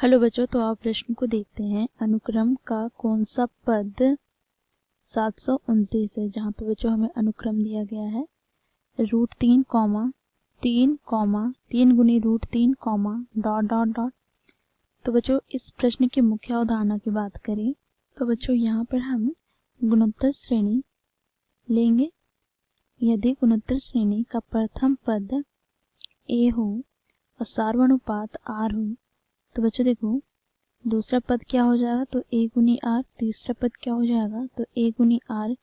Hello बच्चों, तो आप प्रश्न को देखते हैं। अनुक्रम का कौन सा पद 729 है, जहाँ पे बच्चों हमें अनुक्रम दिया गया है √3 3 गुनी √3 डॉट डॉट डॉट। तो बच्चों इस प्रश्न की मुख्य अवधारणा की बात करें तो बच्चों यहाँ पर हम गुणोत्तर श्रेणी लेंगे। यदि गुणोत्तर श्रेणी का प्रथम पद a हो और सार्वनुपात r हो तो बच्चों देखो दूसरा पद क्या हो जाएगा, तो a गुनी r। तीसरा पद क्या हो जाएगा, तो a गुनी r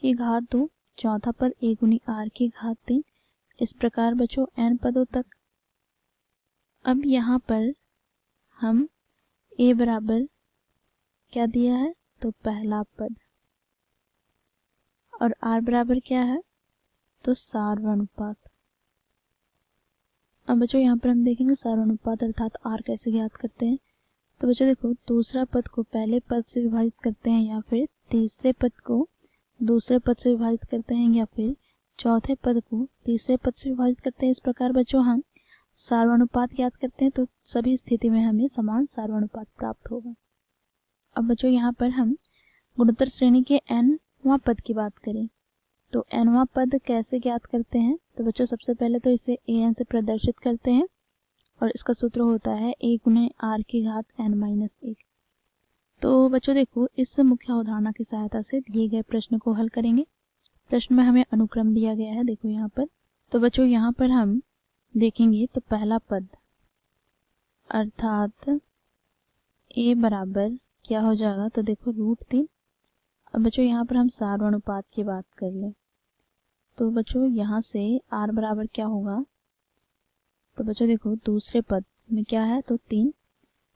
की घात 2। चौथा पद a गुनी r की घात 3। इस प्रकार बच्चों n पदों तक। अब यहाँ पर हम a बराबर क्या दिया है, तो पहला पद, और r बराबर क्या है, तो सार्वनुपात। अब बच्चों यहाँ पर हम देखेंगे सार्वनुपात अर्थात r कैसे ज्ञात करते हैं। तो बच्चों देखो दूसरा पद को पहले पद से विभाजित करते हैं, या फिर तीसरे पद को दूसरे पद से विभाजित करते हैं, या फिर चौथे पद को तीसरे पद से विभाजित करते हैं। इस प्रकार बच्चों हम सार्वनुपात ज्ञात करते हैं, तो सभी स्थिति में हमें समान सार्वनुपात प्राप्त होगा। अब बच्चों यहाँ पर हम गुणोत्तर श्रेणी के nवां पद की बात करें तो nवां पद कैसे ज्ञात करते हैं। तो बच्चों सबसे पहले तो इसे an से प्रदर्शित करते हैं, और इसका सूत्र होता है a गुने r की घात n-1। तो बच्चों देखो इस मुख्य अवधारणा की सहायता से दिए गए प्रश्न को हल करेंगे। प्रश्न में हमें अनुक्रम दिया गया है, देखो यहाँ पर। तो बच्चों यहाँ पर हम देखेंगे तो पहला पद अर्थात a बराबर क्या हो जाएगा, तो देखो √3। अब बच्चों यहाँ पर हम सार्वनुपात की बात कर लें तो बच्चों यहाँ से r बराबर क्या होगा, तो बच्चों देखो दूसरे पद में क्या है, तो 3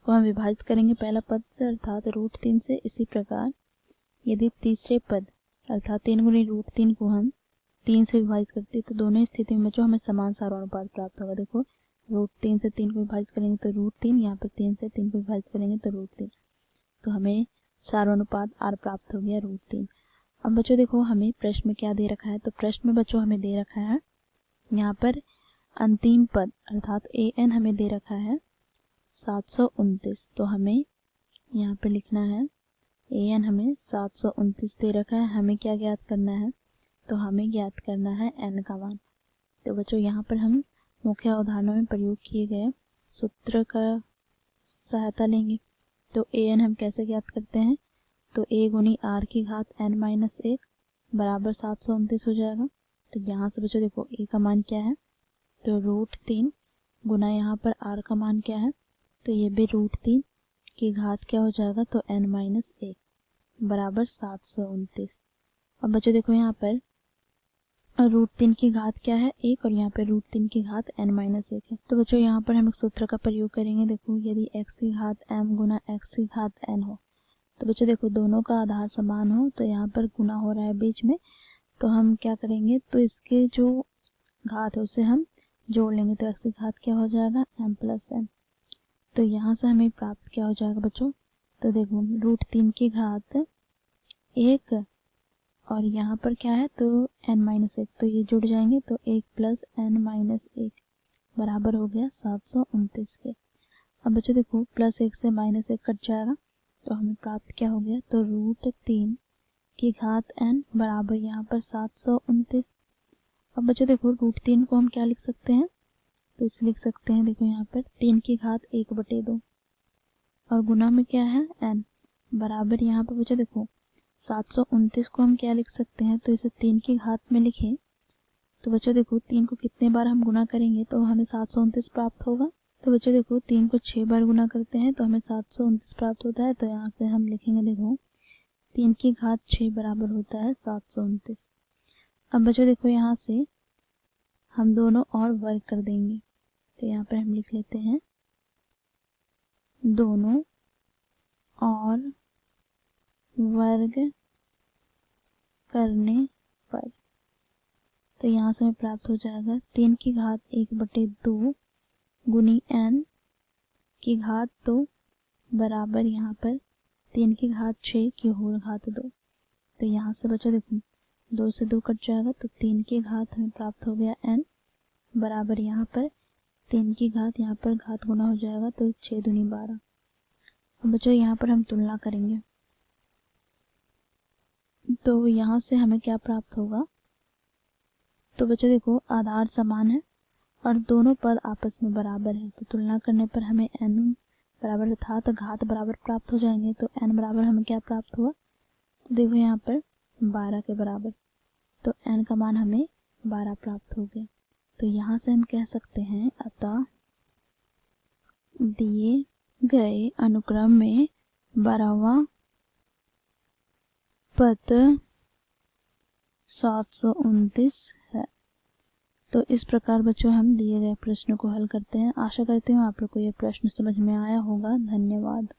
को हम विभाजित करेंगे पहला पद से अर्थात √3 से। इसी प्रकार यदि तीसरे पद अर्थात 3 गुनी √3 को हम 3 से विभाजित करते हैं तो दोनों स्थिति में बच्चों हमें समान सार्वनुपात प्राप्त होगा। देखो √3 से 3 को विभाजित करेंगे तो √3, यहाँ पर 3 से 3 को विभाजित करेंगे तो √3, तो हमें सार्वनुपात r प्राप्त हो गया √3। अब बच्चों देखो हमें प्रश्न में क्या दे रखा है, तो प्रश्न में बच्चों हमें दे रखा है यहाँ पर अंतिम पद अर्थात an हमें दे रखा है 729। तो हमें यहाँ पर लिखना है an हमें 729 दे रखा है। हमें क्या ज्ञात करना है, तो हमें ज्ञात करना है n का मान। तो बच्चों यहाँ पर हम मुख्य अवधारणा में प्रयोग किए गए सूत्र का सहायता लेंगे। तो an हम कैसे ज्ञात करते हैं, तो a गुनी r की घात n-1 बराबर 729 हो जाएगा। तो यहाँ से बच्चों देखो a का मान क्या है, तो √3 गुना यहाँ पर r का मान क्या है, तो ये भी √3 की घात क्या हो जाएगा, तो n-1 बराबर 729। अब बच्चों देखो यहाँ पर √3 की घात क्या है, 1, और यहाँ पे √3 की घात n-1 है। तो बच्चों यहाँ पर हम एक सूत्र का प्रयोग करेंगे। देखो यदि x की घात m गुना x की घात n हो तो बच्चों देखो दोनों का आधार समान हो, तो यहाँ पर गुना हो रहा है बीच में, तो हम क्या करेंगे, तो इसके जो घात है उसे हम जोड़ लेंगे। तो x की घात क्या हो जाएगा, m प्लस n। तो यहाँ से हमें प्राप्त क्या हो जाएगा बच्चों, तो देखो √3 की घात 1 और यहाँ पर क्या है, तो n-1, तो ये जुड़ जाएंगे, तो 1 प्लस n-1 बराबर हो गया 729 के। अब बच्चों देखो +1 से -1 कट जाएगा, तो हमें प्राप्त क्या हो गया, तो √3 की घात n बराबर यहाँ पर 729। अब बच्चों देखो √3 को हम क्या लिख सकते हैं, तो इसे लिख सकते हैं, देखो यहाँ पर 3 की घात 1/2 और गुना में क्या है n बराबर यहाँ पर बच्चों देखो 729 को हम क्या लिख सकते हैं, तो इसे 3 की घात में लिखें तो बच्चों देखो 3 को कितने बार हम गुना करेंगे तो हमें 729 प्राप्त होगा। तो बच्चों देखो 3 को 6 बार गुना करते हैं तो हमें 729 प्राप्त होता है। तो यहाँ से हम लिखेंगे, देखो 3 की घात 6 बराबर होता है 729। अब बच्चों देखो यहाँ से हम दोनों और वर्ग कर देंगे, तो यहाँ पर हम लिख लेते हैं दोनों और वर्ग करने पर। तो यहाँ से हमें प्राप्त हो जाएगा 3 की घात 1/2 गुनी n की घात 2 बराबर यहाँ पर 3 की घात 6 की होल घात 2। तो यहाँ से बच्चों देखो 2 से 2 कट जाएगा, तो 3 की घात हमें प्राप्त हो गया n बराबर यहाँ पर 3 की घात, यहाँ पर घात गुना हो जाएगा तो 6 दूनी 12। अब बच्चों यहाँ पर हम तुलना करेंगे, तो यहाँ से हमें क्या प्राप्त होगा। तो बच्चों देखो आधार समान है और दोनों पद आपस में बराबर है, तो तुलना करने पर हमें n बराबर था तो घात बराबर प्राप्त हो जाएंगे। तो n बराबर हमें क्या प्राप्त हुआ, तो देखो यहाँ पर 12 के बराबर, तो n का मान हमें 12 प्राप्त हो गया। तो यहाँ से हम कह सकते हैं अतः दिए गए अनुक्रम में 12वां पद 729 है। तो इस प्रकार बच्चों हम दिए गए प्रश्न को हल करते हैं। आशा करती हूँ आप लोग को यह प्रश्न समझ में आया होगा। धन्यवाद।